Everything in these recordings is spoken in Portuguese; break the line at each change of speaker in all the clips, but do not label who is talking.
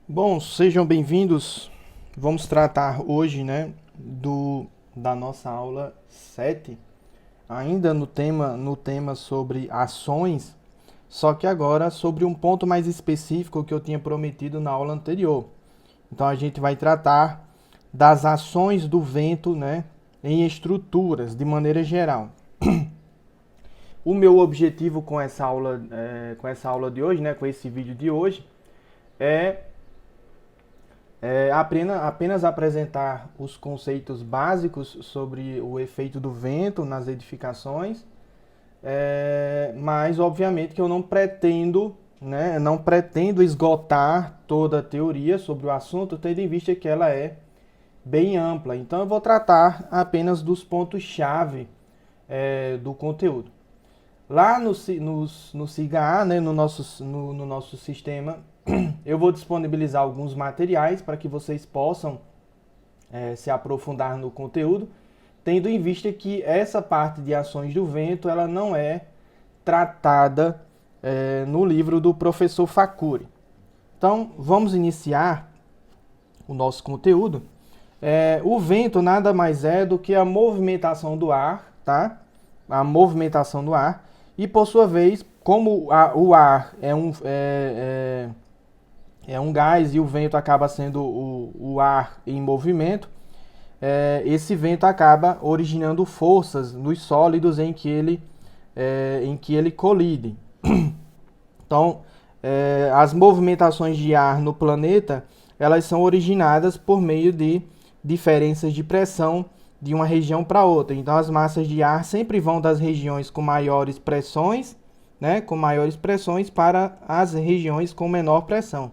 Bom, sejam bem-vindos. Vamos tratar hoje, da nossa aula 7, ainda no tema sobre ações, só que agora sobre um ponto mais específico que eu tinha prometido na aula anterior. Então a gente vai tratar das ações do vento, em estruturas, de maneira geral. O meu objetivo com essa aula de hoje, com esse vídeo de hoje, é apenas apresentar os conceitos básicos sobre o efeito do vento nas edificações, mas obviamente que eu não pretendo esgotar toda a teoria sobre o assunto, tendo em vista que ela é bem ampla. Então eu vou tratar apenas dos pontos-chave do conteúdo. Lá no SIGA, no nosso sistema, eu vou disponibilizar alguns materiais para que vocês possam se aprofundar no conteúdo, tendo em vista que essa parte de ações do vento ela não é tratada no livro do professor Facuri. Então, vamos iniciar o nosso conteúdo. O vento nada mais é do que a movimentação do ar, tá? A movimentação do ar. E, por sua vez, como o ar é um gás e o vento acaba sendo o ar em movimento, esse vento acaba originando forças nos sólidos em que ele colide. Então, as movimentações de ar no planeta, elas são originadas por meio de diferenças de pressão de uma região para outra. Então, as massas de ar sempre vão das regiões com maiores pressões, para as regiões com menor pressão.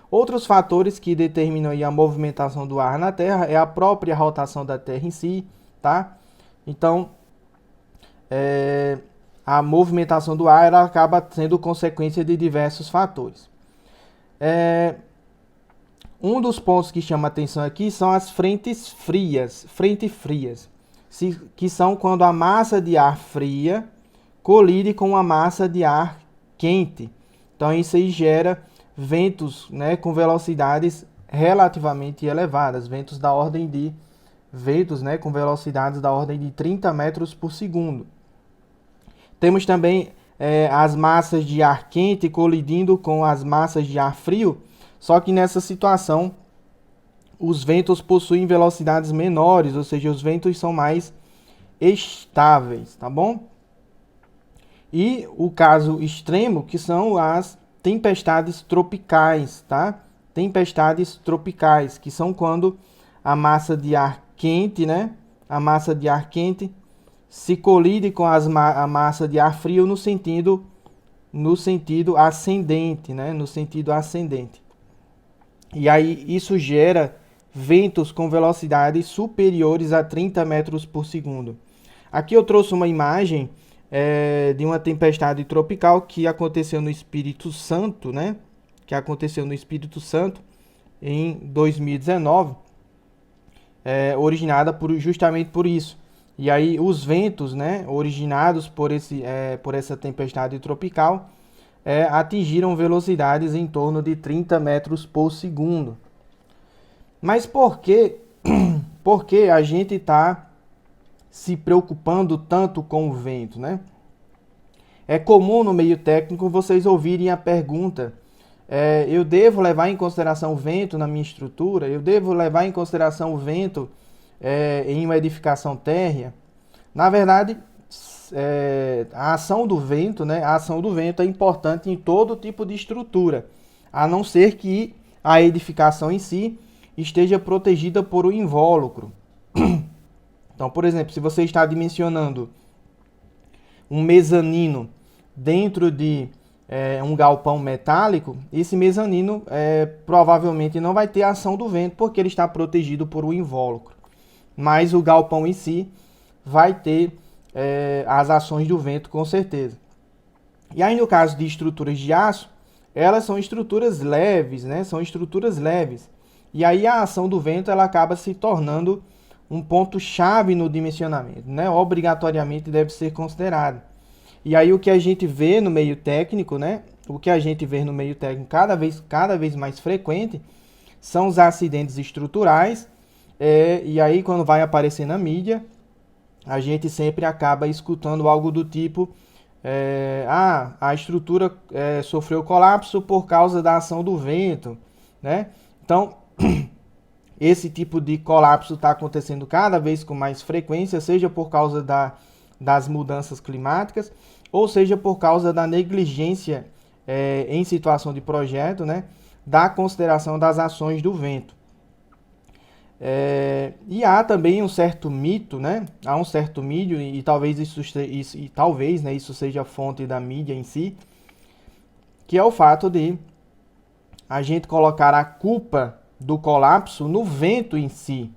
Outros fatores que determinam aí a movimentação do ar na Terra é a própria rotação da Terra em si, tá? Então, a movimentação do ar ela acaba sendo consequência de diversos fatores. Um dos pontos que chama atenção aqui são as frentes frias, que são quando a massa de ar fria colide com a massa de ar quente. Então isso aí gera ventos, com velocidades relativamente elevadas, ventos com velocidades da ordem de 30 metros por segundo. Temos também as massas de ar quente colidindo com as massas de ar frio, só que nessa situação os ventos possuem velocidades menores, ou seja, os ventos são mais estáveis, tá bom? E o caso extremo, que são as tempestades tropicais, tá? Tempestades tropicais, que são quando a massa de ar quente, A massa de ar quente se colide com a massa de ar frio no sentido ascendente, No sentido ascendente. E aí isso gera ventos com velocidades superiores a 30 metros por segundo. Aqui eu trouxe uma imagem de uma tempestade tropical que aconteceu no Espírito Santo, Que aconteceu no Espírito Santo em 2019, originada justamente por isso. E aí os ventos, originados por essa tempestade tropical, atingiram velocidades em torno de 30 metros por segundo. Mas por que a gente está se preocupando tanto com o vento, É comum no meio técnico vocês ouvirem a pergunta: eu devo levar em consideração o vento na minha estrutura? Eu devo levar em consideração o vento em uma edificação térrea? Na verdade, a ação do vento, A ação do vento é importante em todo tipo de estrutura, a não ser que a edificação em si esteja protegida por um invólucro. Então, por exemplo, se você está dimensionando um mezanino dentro de um galpão metálico, esse mezanino provavelmente não vai ter a ação do vento, porque ele está protegido por um invólucro. Mas o galpão em si vai ter as ações do vento, com certeza. E aí, no caso de estruturas de aço, elas são estruturas leves, São estruturas leves. E aí a ação do vento ela acaba se tornando um ponto-chave no dimensionamento, Obrigatoriamente deve ser considerado. E aí o que a gente vê no meio técnico, o que a gente vê no meio técnico cada vez mais frequente são os acidentes estruturais, e aí quando vai aparecer na mídia, a gente sempre acaba escutando algo do tipo, a estrutura sofreu colapso por causa da ação do vento, né? Então, esse tipo de colapso está acontecendo cada vez com mais frequência, seja por causa das mudanças climáticas, ou seja por causa da negligência em situação de projeto, né, da consideração das ações do vento. E há também um certo mito, né? Há um certo mito, e talvez isso seja a fonte da mídia em si, que é o fato de a gente colocar a culpa do colapso no vento em si.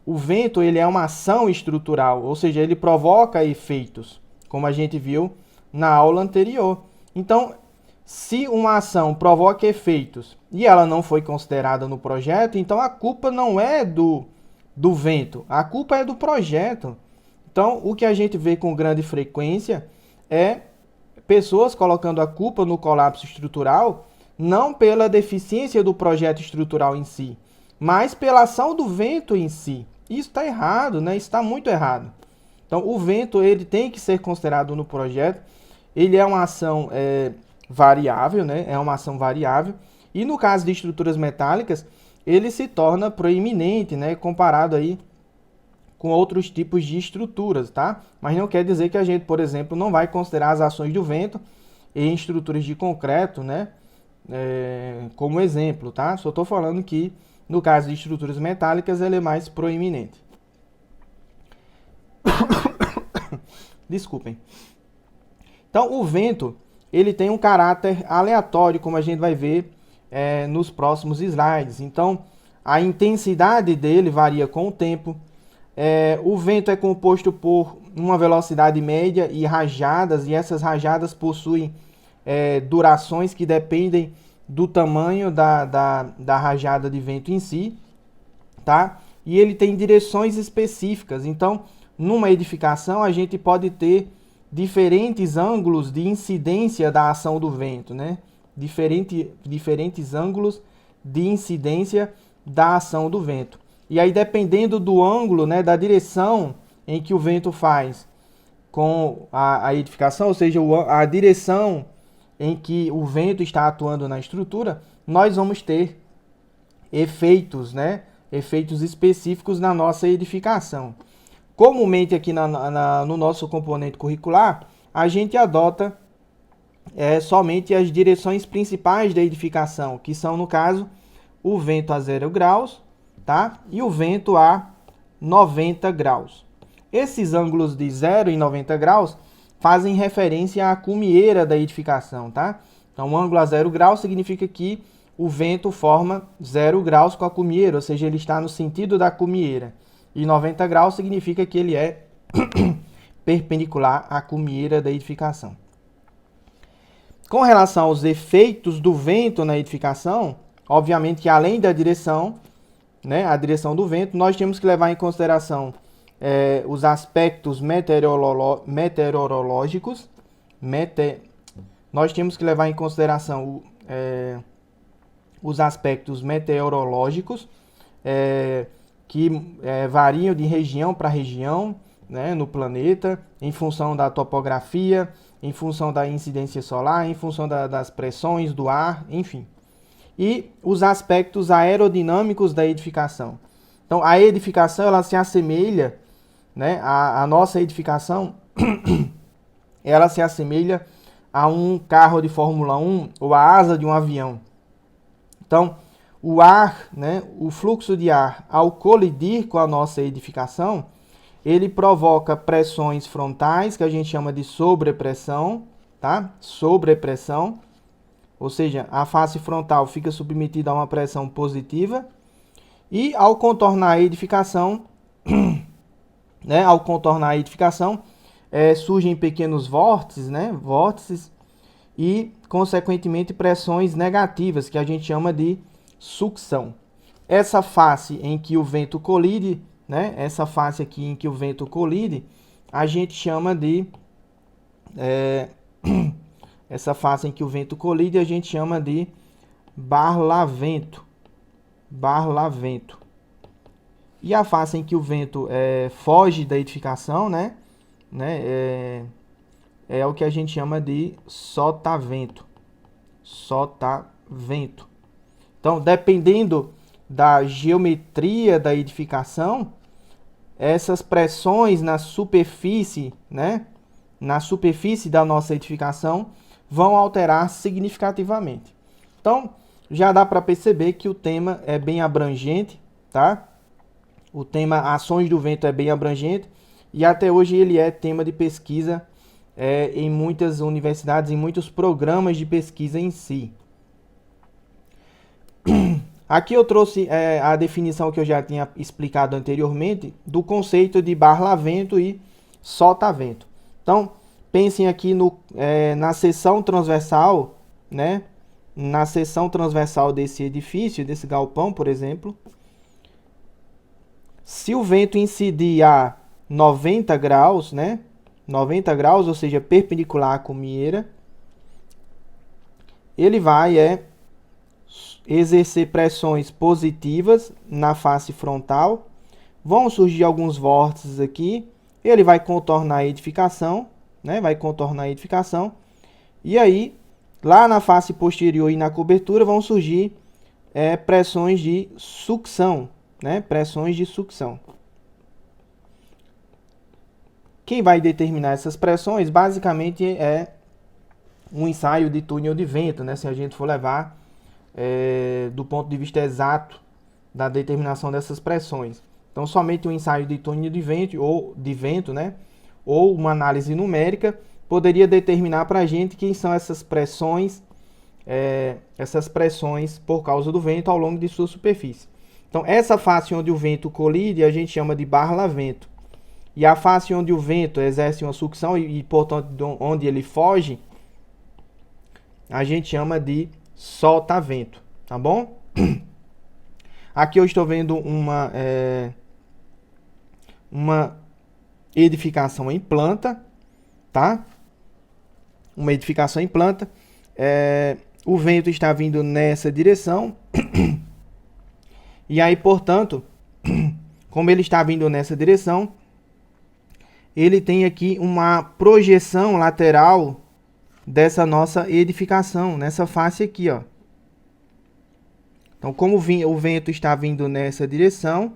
O vento, ele é uma ação estrutural, ou seja, ele provoca efeitos, como a gente viu na aula anterior. Então, se uma ação provoca efeitos e ela não foi considerada no projeto, então a culpa não é do vento, a culpa é do projeto. Então, o que a gente vê com grande frequência é pessoas colocando a culpa no colapso estrutural, não pela deficiência do projeto estrutural em si, mas pela ação do vento em si. Isso está errado, né? Isso está muito errado. Então, o vento, ele tem que ser considerado no projeto. Ele é uma ação variável, né? É uma ação variável. E no caso de estruturas metálicas, ele se torna proeminente, né? Comparado aí com outros tipos de estruturas, tá? Mas não quer dizer que a gente, por exemplo, não vai considerar as ações do vento em estruturas de concreto, né? Como exemplo, tá? Só estou falando que no caso de estruturas metálicas, ele é mais proeminente. Desculpem. Então, o vento, ele tem um caráter aleatório, como a gente vai ver nos próximos slides. Então, a intensidade dele varia com o tempo. O vento é composto por uma velocidade média e rajadas, e essas rajadas possuem durações que dependem do tamanho da rajada de vento em si, tá? E ele tem direções específicas. Então, numa edificação, a gente pode ter diferentes ângulos de incidência da ação do vento, né? Diferentes ângulos de incidência da ação do vento. E aí, dependendo do ângulo, né, da direção em que o vento faz com a edificação, ou seja, a direção em que o vento está atuando na estrutura, nós vamos ter efeitos, né? Efeitos específicos na nossa edificação. Comumente aqui no nosso componente curricular, a gente adota somente as direções principais da edificação, que são, no caso, o vento a 0 graus, tá? E o vento a 90 graus. Esses ângulos de 0 e 90 graus fazem referência à cumieira da edificação, tá? Então, o ângulo a 0 graus significa que o vento forma 0 graus com a cumieira, ou seja, ele está no sentido da cumieira. E 90 graus significa que ele é perpendicular à cumieira da edificação. Com relação aos efeitos do vento na edificação, obviamente que além da direção, né, a direção do vento, nós temos que levar em consideração os aspectos meteorológicos, nós temos que levar em consideração os aspectos meteorológicos que variam de região para região, né, no planeta, em função da topografia, em função da incidência solar, em função das pressões do ar, enfim. E os aspectos aerodinâmicos da edificação. Então, a edificação, ela se assemelha, né, a nossa edificação, ela se assemelha a um carro de Fórmula 1 ou a asa de um avião. Então, o ar, né, o fluxo de ar, ao colidir com a nossa edificação, ele provoca pressões frontais, que a gente chama de sobrepressão, tá? Sobrepressão, ou seja, a face frontal fica submetida a uma pressão positiva, e ao contornar a edificação, né, surgem pequenos vórtices, né, e, consequentemente, pressões negativas, que a gente chama de sucção. Essa face em que o vento colide, né, essa face aqui em que o vento colide, a gente chama de essa face em que o vento colide, a gente chama de barlavento. Barlavento. E a face em que o vento foge da edificação, né? É o que a gente chama de sotavento. Sotavento. Então, dependendo da geometria da edificação, essas pressões na superfície, né? Na superfície da nossa edificação vão alterar significativamente. Então, já dá para perceber que o tema é bem abrangente, tá? O tema ações do vento é bem abrangente e até hoje ele é tema de pesquisa em muitas universidades, em muitos programas de pesquisa em si. Aqui eu trouxe a definição que eu já tinha explicado anteriormente do conceito de barlavento e sotavento. Então, pensem aqui na seção transversal, né? Na seção transversal desse edifício, desse galpão, por exemplo. Se o vento incidir a 90 graus, né? 90 graus, ou seja, perpendicular à cumieira, ele vai exercer pressões positivas na face frontal. Vão surgir alguns vórtices aqui. Ele vai contornar a edificação, né? Vai contornar a edificação. E aí, lá na face posterior e na cobertura vão surgir pressões de sucção, né? Pressões de sucção. Quem vai determinar essas pressões, basicamente, é um ensaio de túnel de vento, né? Se a gente for levar do ponto de vista exato da determinação dessas pressões. Então, somente um ensaio de túnel de vento, né? Ou uma análise numérica poderia determinar para a gente quem são essas pressões por causa do vento ao longo de sua superfície. Então, essa face onde o vento colide a gente chama de barlavento. E a face onde o vento exerce uma sucção e portanto, onde ele foge, a gente chama de sotavento, tá bom? Aqui eu estou vendo uma edificação em planta, tá? Uma edificação em planta. O vento está vindo nessa direção. E aí, portanto, como ele está vindo nessa direção, ele tem aqui uma projeção lateral dessa nossa edificação, nessa face aqui, ó. Então, como o vento está vindo nessa direção,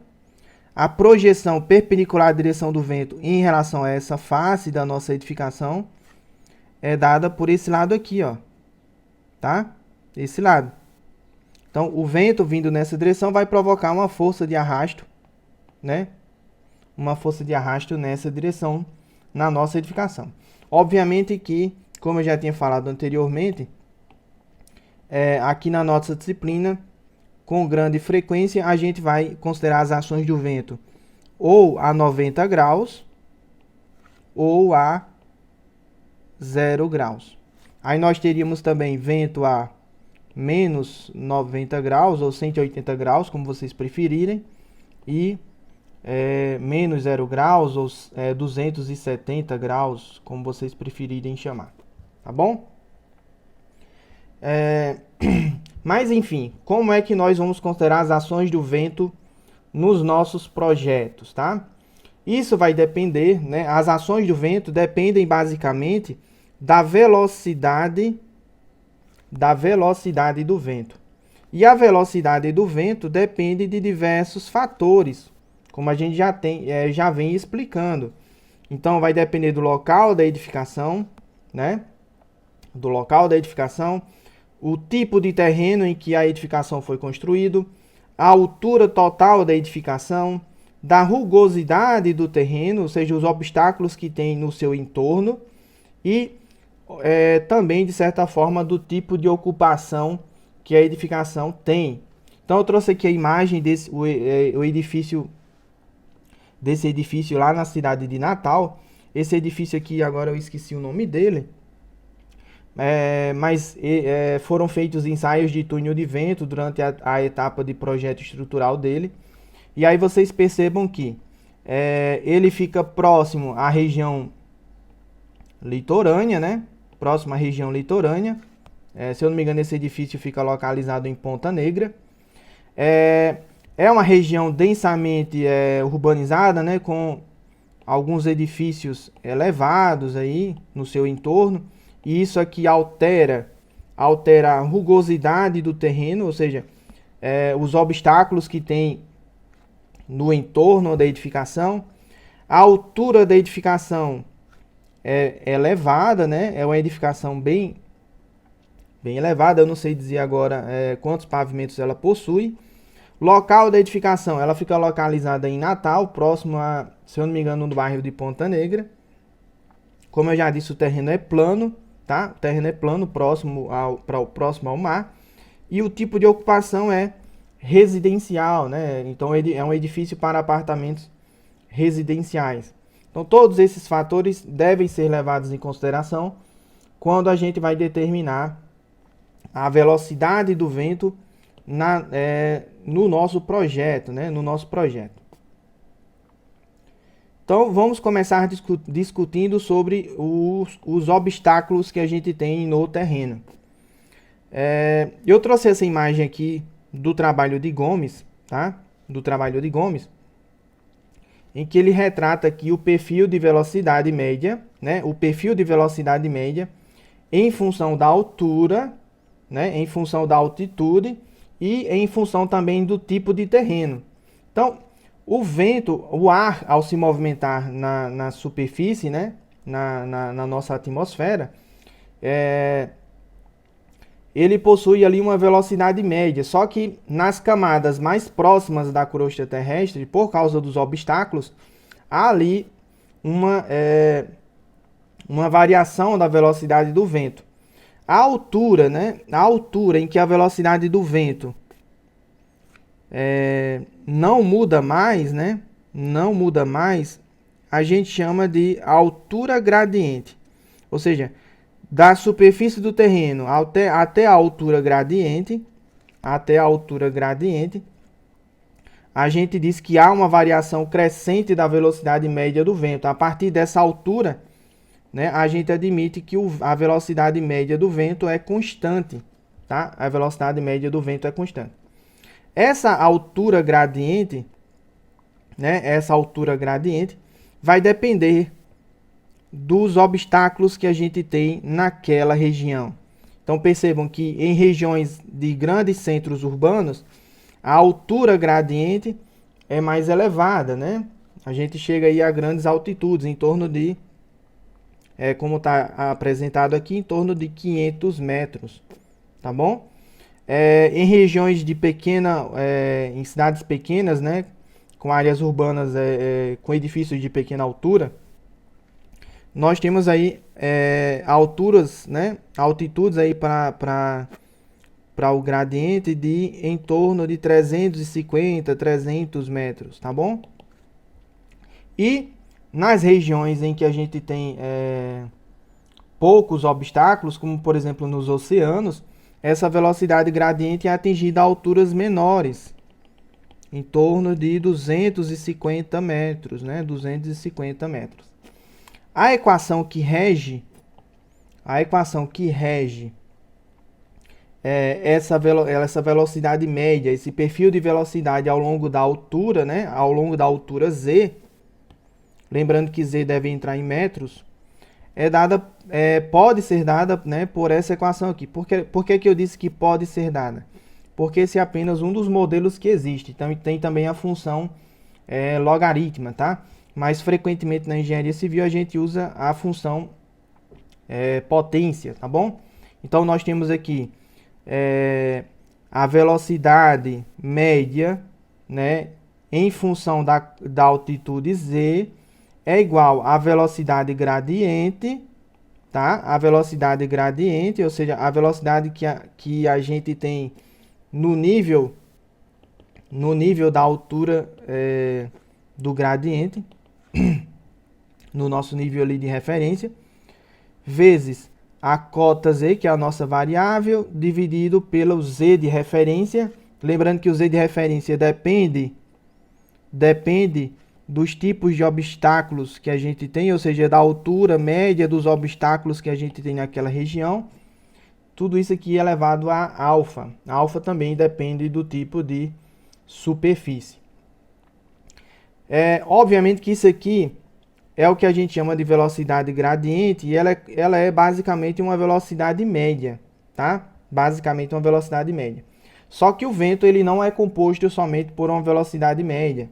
a projeção perpendicular à direção do vento em relação a essa face da nossa edificação é dada por esse lado aqui, ó. Tá? Esse lado. Então, o vento vindo nessa direção vai provocar uma força de arrasto, né? Uma força de arrasto nessa direção na nossa edificação. Obviamente que, como eu já tinha falado anteriormente, aqui na nossa disciplina, com grande frequência, a gente vai considerar as ações do vento ou a 90 graus ou a 0 graus. Aí nós teríamos também vento a menos 90 graus ou 180 graus, como vocês preferirem, e menos 0 graus ou 270 graus, como vocês preferirem chamar, tá bom? Mas enfim, como é que nós vamos considerar as ações do vento nos nossos projetos, tá? Isso vai depender, né? As ações do vento dependem basicamente da velocidade do vento. E a velocidade do vento depende de diversos fatores, como a gente já vem explicando. Então, vai depender do local da edificação, né? Do local da edificação, o tipo de terreno em que a edificação foi construído, a altura total da edificação, da rugosidade do terreno, ou seja, os obstáculos que tem no seu entorno, e também, de certa forma, do tipo de ocupação que a edificação tem. Então, eu trouxe aqui a imagem desse edifício lá na cidade de Natal. Esse edifício aqui, agora eu esqueci o nome dele, mas foram feitos ensaios de túnel de vento durante a etapa de projeto estrutural dele. E aí vocês percebam que ele fica próximo à região litorânea, né? próximo à região litorânea. Se eu não me engano, esse edifício fica localizado em Ponta Negra. É uma região densamente urbanizada, né, com alguns edifícios elevados aí no seu entorno. E isso aqui altera a rugosidade do terreno, ou seja, os obstáculos que tem no entorno da edificação. A altura da edificação é elevada, né? É uma edificação bem elevada. Eu não sei dizer agora quantos pavimentos ela possui. Local da edificação, ela fica localizada em Natal, próximo a, se eu não me engano, no bairro de Ponta Negra. Como eu já disse, o terreno é plano, tá? O terreno é plano, próximo ao mar. E o tipo de ocupação é residencial, né? Então ele é um edifício para apartamentos residenciais. Então todos esses fatores devem ser levados em consideração quando a gente vai determinar a velocidade do vento no nosso projeto, né? No nosso projeto. Então vamos começar discutindo sobre os obstáculos que a gente tem no terreno. Eu trouxe essa imagem aqui do trabalho de Gomes, tá? Do trabalho de Gomes, em que ele retrata aqui o perfil de velocidade média, né? O perfil de velocidade média em função da altura, né? Em função da altitude e em função também do tipo de terreno. Então, o vento, o ar, ao se movimentar na superfície, né? Na nossa atmosfera, ele possui ali uma velocidade média, só que nas camadas mais próximas da crosta terrestre, por causa dos obstáculos, há ali uma variação da velocidade do vento. A altura, né? A altura em que a velocidade do vento não muda mais, né? Não muda mais, a gente chama de altura gradiente. Ou seja, da superfície do terreno até a altura gradiente, a gente diz que há uma variação crescente da velocidade média do vento. A partir dessa altura, né, a gente admite que a velocidade média do vento é constante, tá? A velocidade média do vento é constante. Essa altura gradiente, né, vai depender dos obstáculos que a gente tem naquela região. Então percebam que em regiões de grandes centros urbanos, a altura gradiente é mais elevada, né? A gente chega aí a grandes altitudes, em torno de, como está apresentado aqui, em torno de 500 metros, tá bom? Em regiões de em cidades pequenas, né, com áreas urbanas com edifícios de pequena altura, nós temos aí alturas, né, altitudes aí para o gradiente de em torno de 350, 300 metros, tá bom? E nas regiões em que a gente tem poucos obstáculos, como por exemplo nos oceanos, essa velocidade gradiente é atingida a alturas menores, em torno de 250 metros, né? 250 metros. A equação que rege essa velocidade média, esse perfil de velocidade ao longo da altura, né? Ao longo da altura z, lembrando que z deve entrar em metros, pode ser dada, né, por essa equação aqui. Por que eu disse que pode ser dada? Porque esse é apenas um dos modelos que existe. Então, tem também a função logarítmica, tá? Mas frequentemente na engenharia civil a gente usa a função potência, tá bom? Então nós temos aqui a velocidade média, né, em função da altitude z, é igual à velocidade gradiente, tá? A velocidade gradiente, ou seja, a velocidade que a gente tem no nível da altura do gradiente, no nosso nível ali de referência, vezes a cota z, que é a nossa variável, dividido pelo z de referência. Lembrando que o z de referência depende dos tipos de obstáculos que a gente tem, ou seja, da altura média dos obstáculos que a gente tem naquela região. Tudo isso aqui é elevado a alfa. Alfa também depende do tipo de superfície. Obviamente que isso aqui é o que a gente chama de velocidade gradiente e ela é basicamente uma velocidade média, tá? Basicamente uma velocidade média. Só que o vento ele não é composto somente por uma velocidade média.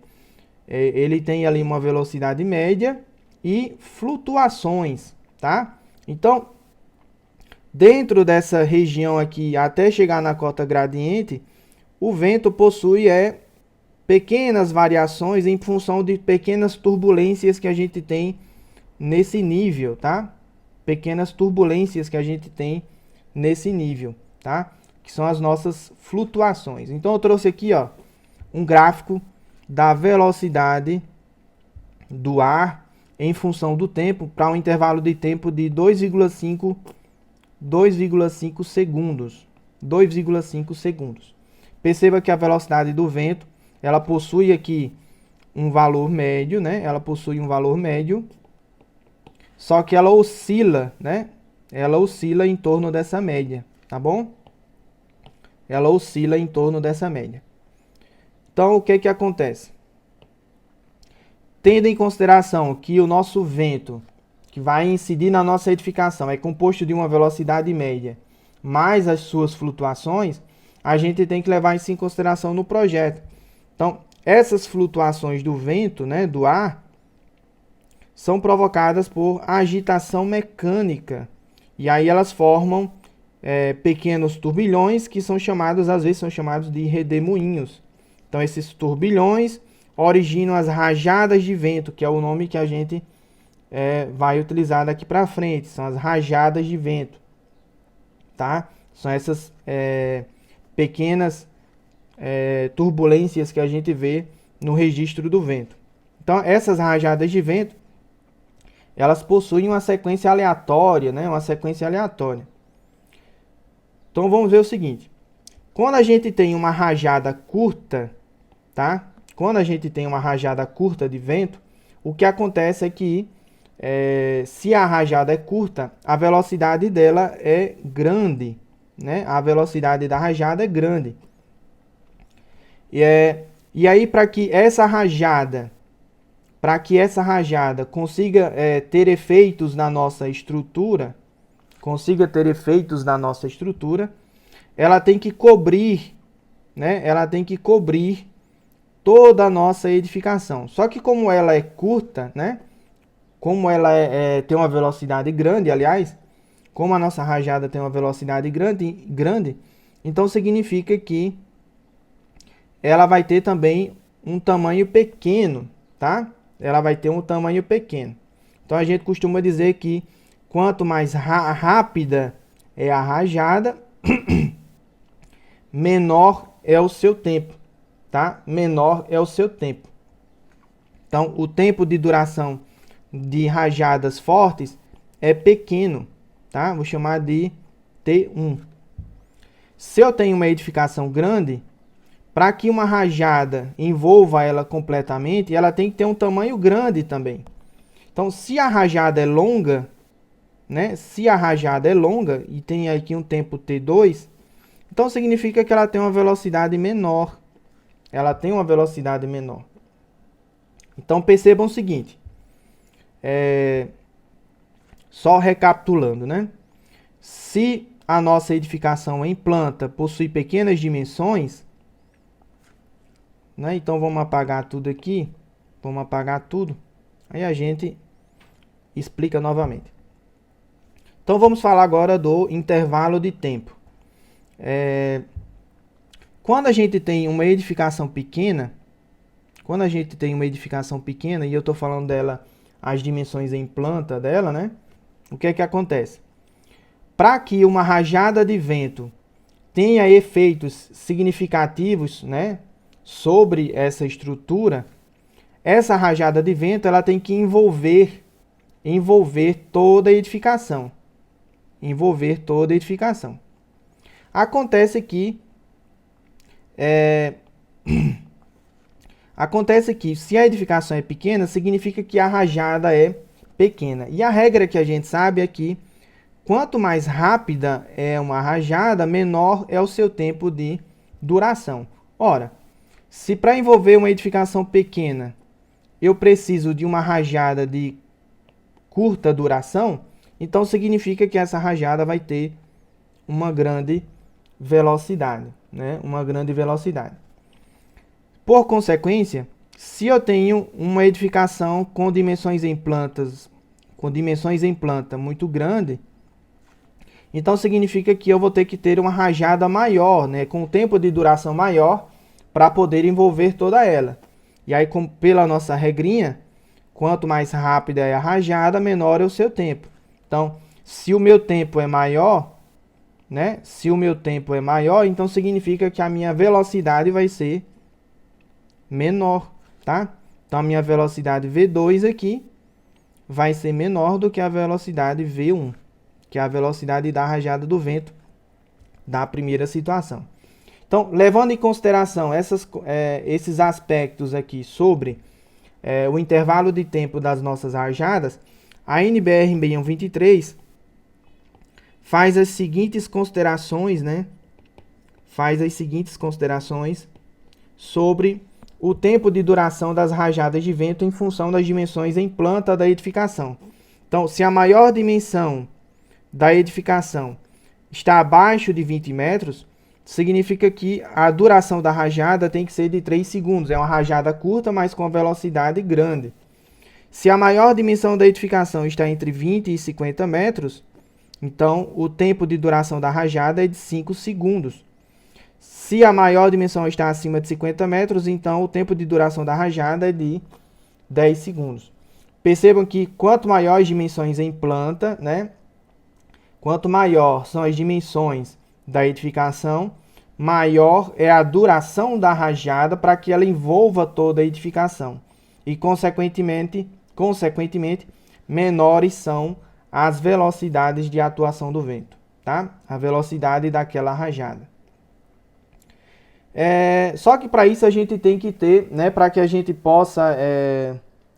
Ele tem ali uma velocidade média e flutuações, tá? Então, dentro dessa região aqui, até chegar na cota gradiente, o vento possui pequenas variações em função de pequenas turbulências que a gente tem nesse nível, tá? Pequenas turbulências que a gente tem nesse nível, tá? Que são as nossas flutuações. Então eu trouxe aqui, ó, um gráfico da velocidade do ar em função do tempo para um intervalo de tempo de 2,5 segundos. 2,5 segundos. Perceba que a velocidade do vento, ela possui aqui um valor médio, né? Ela possui um valor médio, só que ela oscila, né? Ela oscila em torno dessa média, tá bom? Ela oscila em torno dessa média. Então, o que que acontece? Tendo em consideração que o nosso vento, que vai incidir na nossa edificação, é composto de uma velocidade média, mais as suas flutuações, a gente tem que levar isso em consideração no projeto. Então, essas flutuações do vento, né, do ar, são provocadas por agitação mecânica. E aí elas formam pequenos turbilhões que são chamados, às vezes, são chamados de redemoinhos. Então, esses turbilhões originam as rajadas de vento, que é o nome que a gente vai utilizar daqui para frente. São as rajadas de vento, tá? São essas pequenas turbulências que a gente vê no registro do vento. Então, essas rajadas de vento, elas possuem uma sequência aleatória, né? Uma sequência aleatória. Então, vamos ver o seguinte. Quando a gente tem uma rajada curta, tá? Quando a gente tem uma rajada curta de vento, o que acontece é que, se a rajada é curta, a velocidade dela é grande, né? A velocidade da rajada é grande. E aí, para que essa rajada consiga ter efeitos na nossa estrutura, ela tem que cobrir, né? Ela tem que cobrir toda a nossa edificação. Só que como ela é curta, né? Como ela tem uma velocidade grande, aliás, como a nossa rajada tem uma velocidade grande, então significa que ela vai ter também um tamanho pequeno, tá? Ela vai ter um tamanho pequeno. Então a gente costuma dizer que quanto mais rápida é a rajada, menor é o seu tempo, tá? Menor é o seu tempo. Então, o tempo de duração de rajadas fortes é pequeno, tá? Vou chamar de T1. Se eu tenho uma edificação grande, para que uma rajada envolva ela completamente, ela tem que ter um tamanho grande também. Então, se a rajada é longa, né? Se a rajada é longa e tem aqui um tempo T2, então significa que ela tem uma velocidade menor. Ela tem uma velocidade menor. Então percebam o seguinte. Só recapitulando, né? Se a nossa edificação em planta possui pequenas dimensões, né? Então vamos apagar tudo aqui. Vamos apagar tudo. Aí a gente explica novamente. Então vamos falar agora do intervalo de tempo. Quando a gente tem uma edificação pequena, e eu estou falando dela, as dimensões em planta dela, né? O que é que acontece? Para que uma rajada de vento tenha efeitos significativos, né, sobre essa estrutura, essa rajada de vento ela tem que envolver toda a edificação. Acontece que Acontece que se a edificação é pequena, significa que a rajada é pequena. E a regra que a gente sabe é que quanto mais rápida é uma rajada, menor é o seu tempo de duração. Ora, se para envolver uma edificação pequena eu preciso de uma rajada de curta duração, então significa que essa rajada vai ter uma grande velocidade, né? Uma grande velocidade. Por consequência, se eu tenho uma edificação com dimensões em planta muito grande, então significa que eu vou ter que ter uma rajada maior, né, com um tempo de duração maior para poder envolver toda ela. E aí, pela nossa regrinha, quanto mais rápida é a rajada, menor é o seu tempo. Então, se o meu tempo é maior, né, então significa que a minha velocidade vai ser menor, tá? Então, a minha velocidade V2 aqui vai ser menor do que a velocidade V1, que é a velocidade da rajada do vento da primeira situação. Então, levando em consideração esses aspectos aqui sobre o intervalo de tempo das nossas rajadas, a NBR 6123 faz as seguintes considerações, né? Sobre o tempo de duração das rajadas de vento em função das dimensões em planta da edificação. Então, se a maior dimensão da edificação está abaixo de 20 metros, significa que a duração da rajada tem que ser de 3 segundos. É uma rajada curta, mas com velocidade grande. Se a maior dimensão da edificação está entre 20 e 50 metros, então o tempo de duração da rajada é de 5 segundos. Se a maior dimensão está acima de 50 metros, então o tempo de duração da rajada é de 10 segundos. Percebam que quanto maior as dimensões em planta, né? Quanto maior são as dimensões da edificação, maior é a duração da rajada para que ela envolva toda a edificação. E, consequentemente, menores são as velocidades de atuação do vento, tá? A velocidade daquela rajada. Só que para isso a gente tem que ter, né, para que a gente possa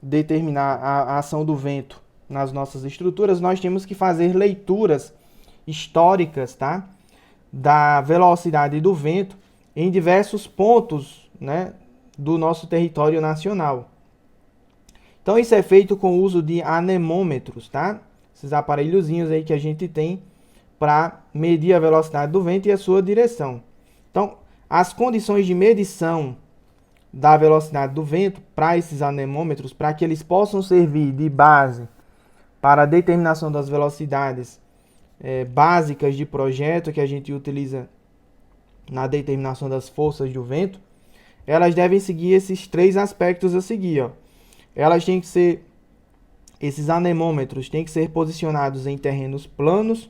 determinar a ação do vento nas nossas estruturas, nós temos que fazer leituras históricas, tá? Da velocidade do vento em diversos pontos, né, do nosso território nacional. Então isso é feito com o uso de anemômetros, tá? Esses aparelhozinhos aí que a gente tem para medir a velocidade do vento e a sua direção. Então, as condições de medição da velocidade do vento para esses anemômetros, para que eles possam servir de base para a determinação das velocidades básicas de projeto que a gente utiliza na determinação das forças do vento, elas devem seguir esses 3 aspectos a seguir, ó. Esses anemômetros têm que ser posicionados em terrenos planos,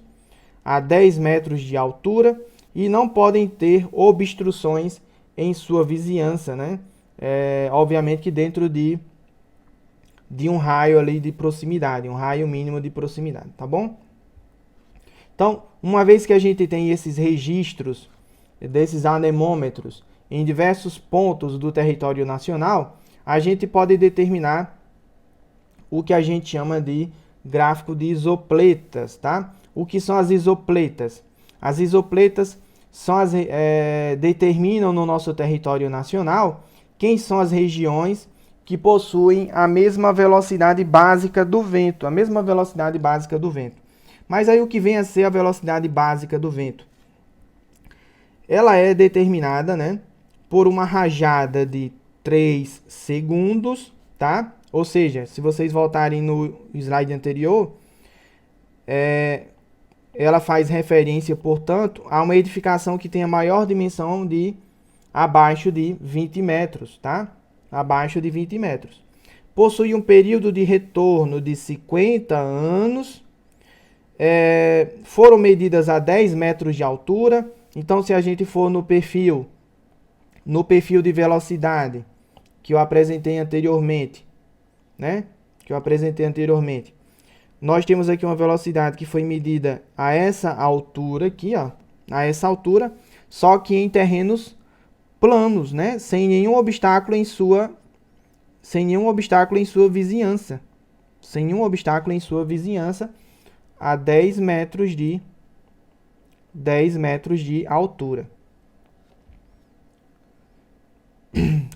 a 10 metros de altura, e não podem ter obstruções em sua vizinhança, né? Obviamente que dentro de um raio ali de proximidade, um raio mínimo de proximidade, tá bom? Então, uma vez que a gente tem esses registros desses anemômetros em diversos pontos do território nacional, a gente pode determinar o que a gente chama de gráfico de isopletas, tá? O que são as isopletas? As isopletas são determinam no nosso território nacional quem são as regiões que possuem a mesma velocidade básica do vento, Mas aí o que vem a ser a velocidade básica do vento? Ela é determinada, né, por uma rajada de 3 segundos, tá? Ou seja, se vocês voltarem no slide anterior, ela faz referência, portanto, a uma edificação que tenha maior dimensão de abaixo de 20 metros, tá? Abaixo de 20 metros. Possui um período de retorno de 50 anos. Foram medidas a 10 metros de altura. Então, se a gente for no perfil de velocidade que eu apresentei anteriormente, né? Nós temos aqui uma velocidade que foi medida a essa altura aqui, ó, só que em terrenos planos, né? Sem nenhum obstáculo em sua sem nenhum obstáculo em sua vizinhança. Sem nenhum obstáculo em sua vizinhança, a 10 metros de altura.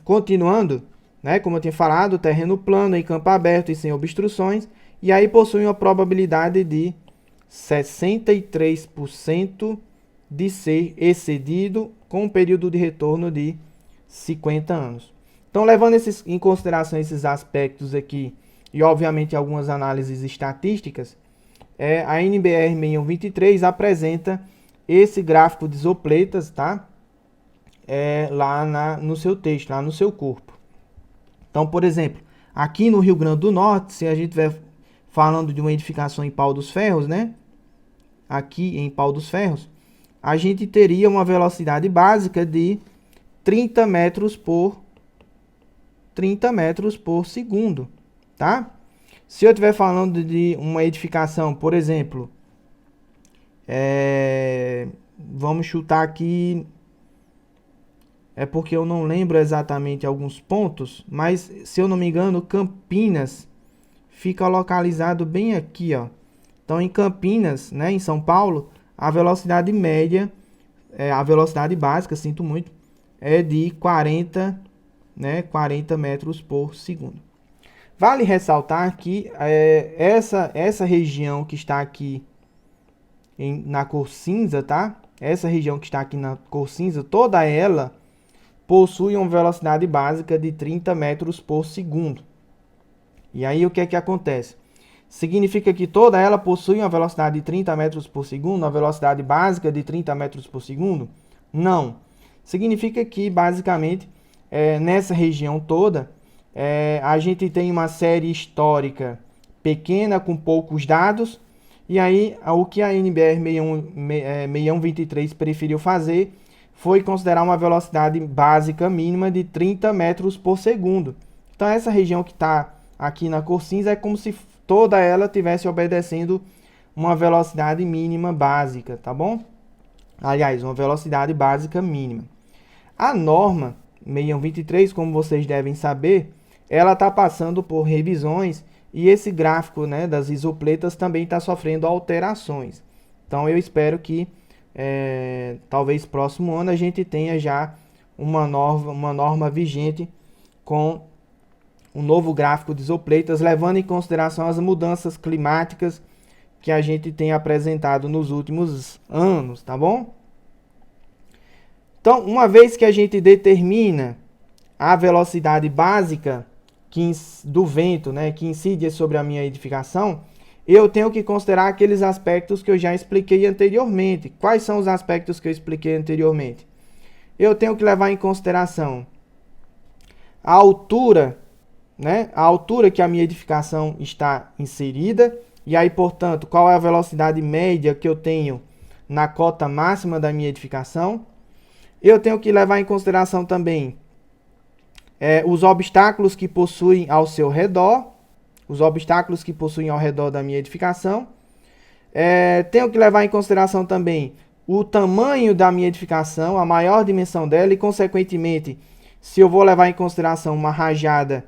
Continuando, né, como eu tinha falado, terreno plano, em campo aberto e sem obstruções, e aí possui uma probabilidade de 63% de ser excedido com um período de retorno de 50 anos. Então, levando em consideração esses aspectos aqui, e obviamente algumas análises estatísticas, a NBR 6123 apresenta esse gráfico de isopletas, tá? Lá no seu texto, lá no seu corpo. Então, por exemplo, aqui no Rio Grande do Norte, se a gente estiver falando de uma edificação em Pau dos Ferros, né? Aqui em Pau dos Ferros, a gente teria uma velocidade básica de 30 metros por segundo, tá? Se eu estiver falando de uma edificação, por exemplo, vamos chutar aqui, porque eu não lembro exatamente alguns pontos, mas se eu não me engano, Campinas fica localizado bem aqui, ó. Então, em Campinas, né, em São Paulo, a velocidade média, a velocidade básica, sinto muito, é de 40 metros por segundo. Vale ressaltar que essa região que está aqui na cor cinza, tá? Essa região que está aqui na cor cinza, toda ela possui uma velocidade básica de 30 metros por segundo. E aí o que é que acontece? Significa que toda ela possui uma velocidade de 30 metros por segundo, uma velocidade básica de 30 metros por segundo? Não. Significa que, basicamente, nessa região toda, a gente tem uma série histórica pequena, com poucos dados, e aí o que a NBR 6123 preferiu fazer foi considerar uma velocidade básica mínima de 30 metros por segundo. Então, essa região que está aqui na cor cinza é como se toda ela estivesse obedecendo uma velocidade mínima básica, tá bom? Aliás, uma velocidade básica mínima. A norma 6123, como vocês devem saber, ela está passando por revisões e esse gráfico, né, das isopletas também está sofrendo alterações. Então, eu espero que talvez próximo ano a gente tenha já uma norma vigente com um novo gráfico de isopletas, levando em consideração as mudanças climáticas que a gente tem apresentado nos últimos anos, tá bom? Então, uma vez que a gente determina a velocidade básica do vento, né, que incide sobre a minha edificação, eu tenho que considerar aqueles aspectos que eu já expliquei anteriormente. Quais são os aspectos que eu expliquei anteriormente? Eu tenho que levar em consideração a altura, né, a altura que a minha edificação está inserida, e aí, portanto, qual é a velocidade média que eu tenho na cota máxima da minha edificação. Eu tenho que levar em consideração também os obstáculos que possuem ao seu redor, os obstáculos que possuem ao redor da minha edificação. Tenho que levar em consideração também o tamanho da minha edificação, a maior dimensão dela, e consequentemente, se eu vou levar em consideração uma rajada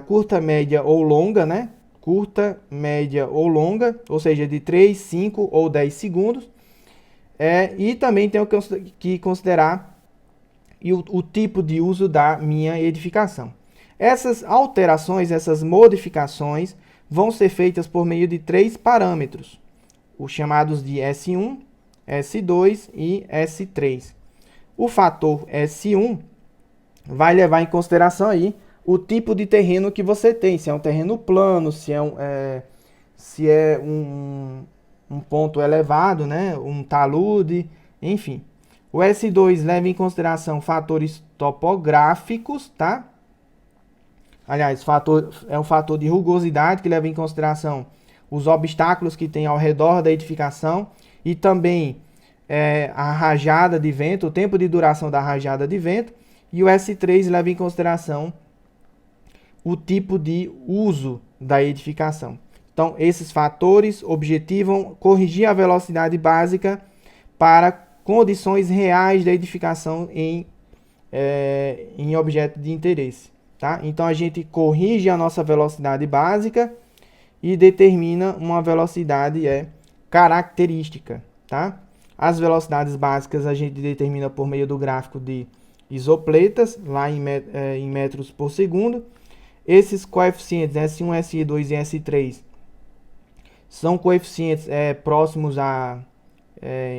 curta, média ou longa, né? Curta, média ou longa, ou seja, de 3, 5 ou 10 segundos. E também tenho que considerar o tipo de uso da minha edificação. Essas alterações, essas modificações, vão ser feitas por meio de 3 parâmetros, os chamados de S1, S2 e S3. O fator S1 vai levar em consideração aí o tipo de terreno que você tem, se é um terreno plano, se é um ponto elevado, né, um talude, enfim. O S2 leva em consideração fatores topográficos, tá? Aliás, é um fator de rugosidade que leva em consideração os obstáculos que tem ao redor da edificação e também a rajada de vento, o tempo de duração da rajada de vento. E o S3 leva em consideração o tipo de uso da edificação. Então, esses fatores objetivam corrigir a velocidade básica para condições reais da edificação em objeto de interesse. tá? Então a gente corrige a nossa velocidade básica e determina uma velocidade característica, tá? As velocidades básicas a gente determina por meio do gráfico de isopletas, lá em metros por segundo. Esses coeficientes S1, SI2 e S3 são coeficientes próximos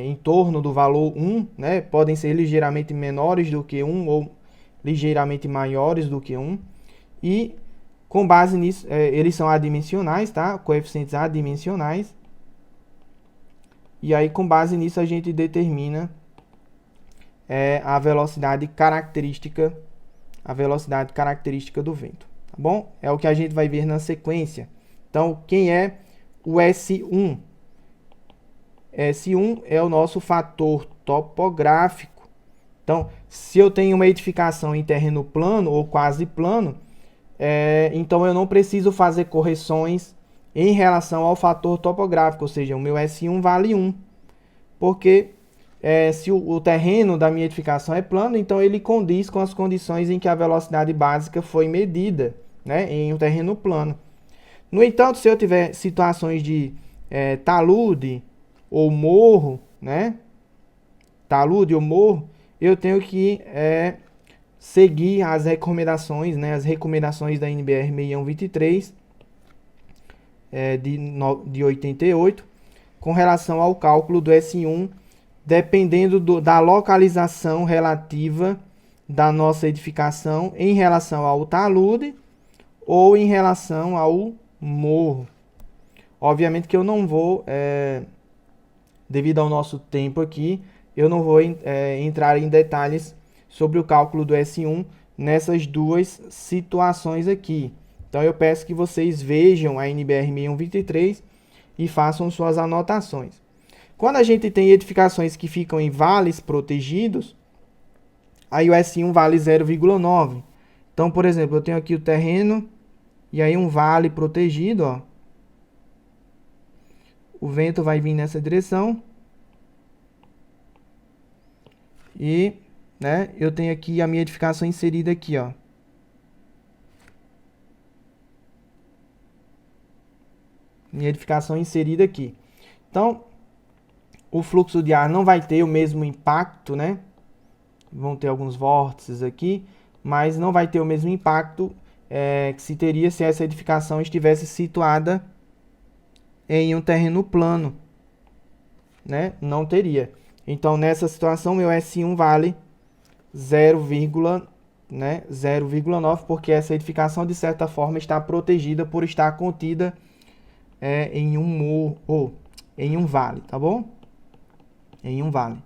em torno do valor 1, né? Podem ser ligeiramente menores do que 1 ou ligeiramente maiores do que 1. E com base nisso, eles são adimensionais, tá? Coeficientes adimensionais. E aí, com base nisso, a gente determina a velocidade característica do vento, tá bom? É o que a gente vai ver na sequência. Então, quem é o S1? S1 é o nosso fator topográfico. Então, se eu tenho uma edificação em terreno plano ou quase plano, então eu não preciso fazer correções em relação ao fator topográfico, ou seja, o meu S1 vale 1, porque se o terreno da minha edificação é plano, então ele condiz com as condições em que a velocidade básica foi medida, né, em um terreno plano. No entanto, se eu tiver situações de talude ou morro, né, talude ou morro, eu tenho que seguir as recomendações, né, as recomendações da NBR 6123 de 88, com relação ao cálculo do S1, dependendo da localização relativa da nossa edificação em relação ao talude ou em relação ao morro. Obviamente que eu não vou, devido ao nosso tempo aqui, eu não vou entrar em detalhes sobre o cálculo do S1 nessas duas situações aqui. Então eu peço que vocês vejam a NBR 6123 e façam suas anotações. Quando a gente tem edificações que ficam em vales protegidos, aí o S1 vale 0,9. Então, por exemplo, eu tenho aqui o terreno e aí um vale protegido, ó. O vento vai vir nessa direção. E, né, eu tenho aqui a minha edificação inserida aqui, ó. Minha edificação inserida aqui. Então, o fluxo de ar não vai ter o mesmo impacto, né? Vão ter alguns vórtices aqui, mas não vai ter o mesmo impacto que se teria se essa edificação estivesse situada em um terreno plano, né? Não teria. Então, nessa situação, meu S1 vale 0,9, porque essa edificação, de certa forma, está protegida por estar contida em um morro, ou em um vale, tá bom? Em um vale.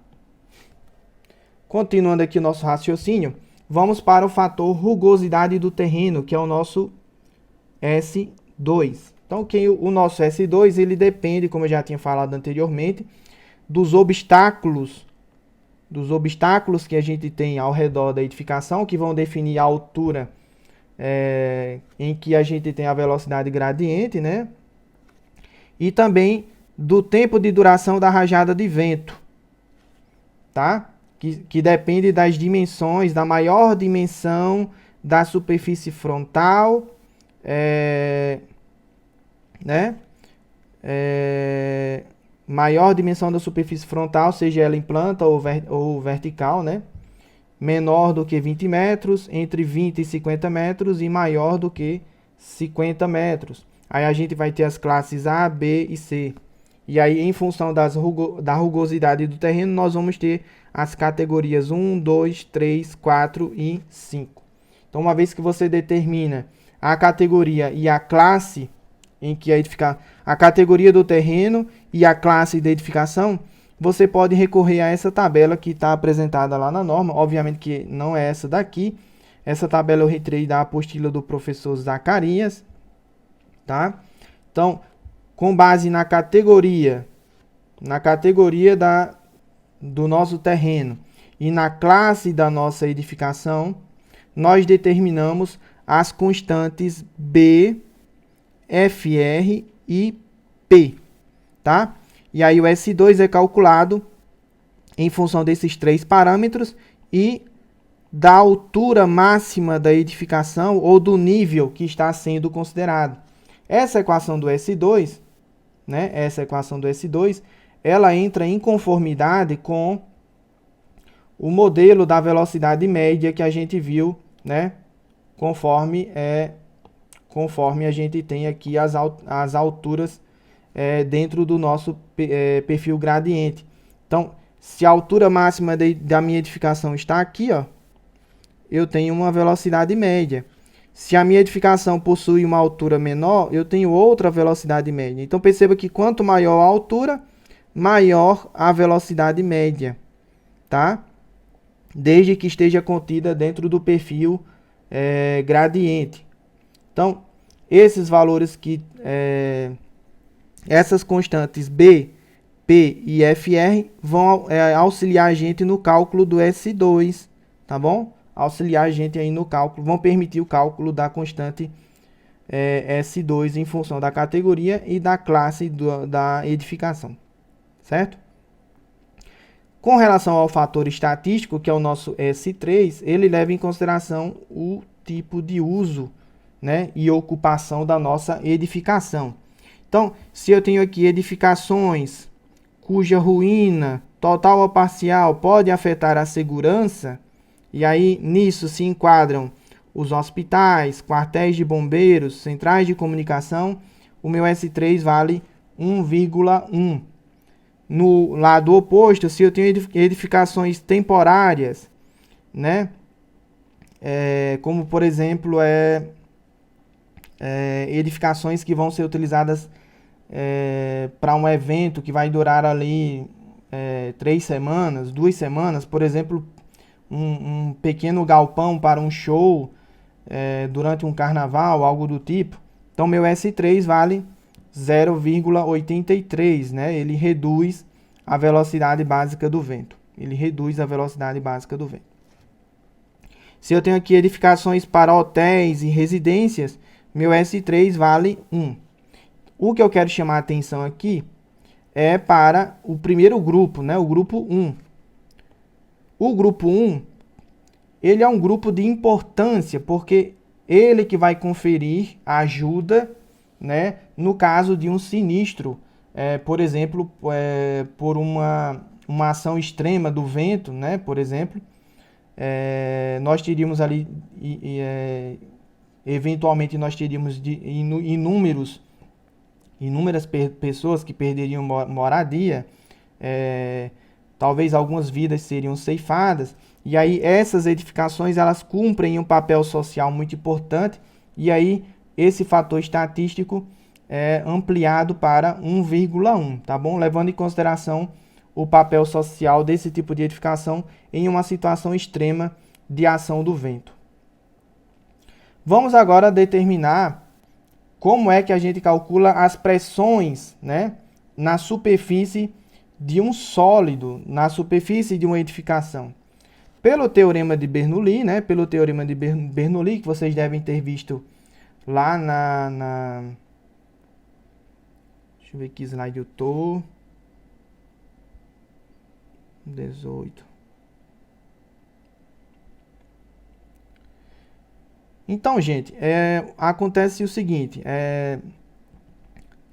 Continuando aqui o nosso raciocínio, vamos para o fator rugosidade do terreno, que é o nosso S2. Então, o nosso S2, ele depende, como eu já tinha falado anteriormente, dos obstáculos que a gente tem ao redor da edificação, que vão definir a altura em que a gente tem a velocidade gradiente, né? E também do tempo de duração da rajada de vento, tá? Que depende das dimensões, da maior dimensão da superfície frontal, né? Maior dimensão da superfície frontal, seja ela em planta ou vertical, né? Menor do que 20 metros, entre 20 e 50 metros e maior do que 50 metros. Aí a gente vai ter as classes A, B e C. E aí, em função da rugosidade do terreno, nós vamos ter as categorias 1, 2, 3, 4 e 5. Então, uma vez que você determina a categoria e a classe em que a categoria do terreno e a classe de edificação, você pode recorrer a essa tabela que está apresentada lá na norma. Obviamente que não é essa daqui. Essa tabela eu retirei da apostila do professor Zacarias, tá? Então, com base na categoria do nosso terreno e na classe da nossa edificação, nós determinamos as constantes B, FR e P, tá? E aí o S2 é calculado em função desses três parâmetros e da altura máxima da edificação ou do nível que está sendo considerado. Essa equação do S2, né, ela entra em conformidade com o modelo da velocidade média que a gente viu, né, conforme a gente tem aqui as alturas dentro do nosso perfil gradiente. Então, se a altura máxima da minha edificação está aqui, ó, eu tenho uma velocidade média. Se a minha edificação possui uma altura menor, eu tenho outra velocidade média. Então, perceba que quanto maior a altura, maior a velocidade média, tá? Desde que esteja contida dentro do perfil gradiente. Então, esses valores essas constantes B, P e FR vão auxiliar a gente no cálculo do S2, tá bom? Auxiliar a gente aí no cálculo, vão permitir o cálculo da constante S2 em função da categoria e da classe da edificação, certo? Com relação ao fator estatístico, que é o nosso S3, ele leva em consideração o tipo de uso, né, e ocupação da nossa edificação. Então, se eu tenho aqui edificações cuja ruína, total ou parcial, pode afetar a segurança, e aí nisso se enquadram os hospitais, quartéis de bombeiros, centrais de comunicação, o meu S3 vale 1,1. No lado oposto, se eu tenho edificações temporárias, né, como por exemplo edificações que vão ser utilizadas para um evento que vai durar ali 3 semanas, 2 semanas, por exemplo, um pequeno galpão para um show durante um carnaval, algo do tipo. Então, meu S3 vale 0,83, né? Ele reduz a velocidade básica do vento. Se eu tenho aqui edificações para hotéis e residências, meu S3 vale 1. O que eu quero chamar a atenção aqui é para o primeiro grupo, né? O grupo 1. O grupo 1, ele é um grupo de importância, porque ele que vai conferir ajuda, né, no caso de um sinistro, por exemplo, por uma ação extrema do vento, né, por exemplo, nós teríamos ali, eventualmente nós teríamos inúmeras pessoas que perderiam moradia, talvez algumas vidas seriam ceifadas, e aí essas edificações elas cumprem um papel social muito importante, e aí esse fator estatístico é ampliado para 1,1, tá bom? Levando em consideração o papel social desse tipo de edificação em uma situação extrema de ação do vento. Vamos agora determinar como é que a gente calcula as pressões, né, na superfície de um sólido, na superfície de uma edificação. Pelo teorema de Bernoulli, né, que vocês devem ter visto lá deixa eu ver que slide eu tô. 18. Então, gente, acontece o seguinte,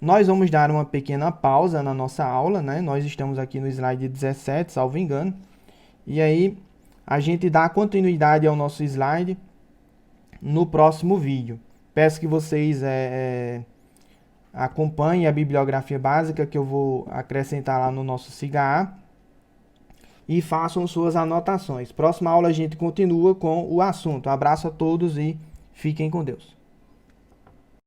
nós vamos dar uma pequena pausa na nossa aula, né? Nós estamos aqui no slide 17, salvo engano, e aí a gente dá continuidade ao nosso slide no próximo vídeo. Peço que vocês acompanhem a bibliografia básica que eu vou acrescentar lá no nosso SIGA e façam suas anotações. Próxima aula a gente continua com o assunto. Abraço a todos e fiquem com Deus.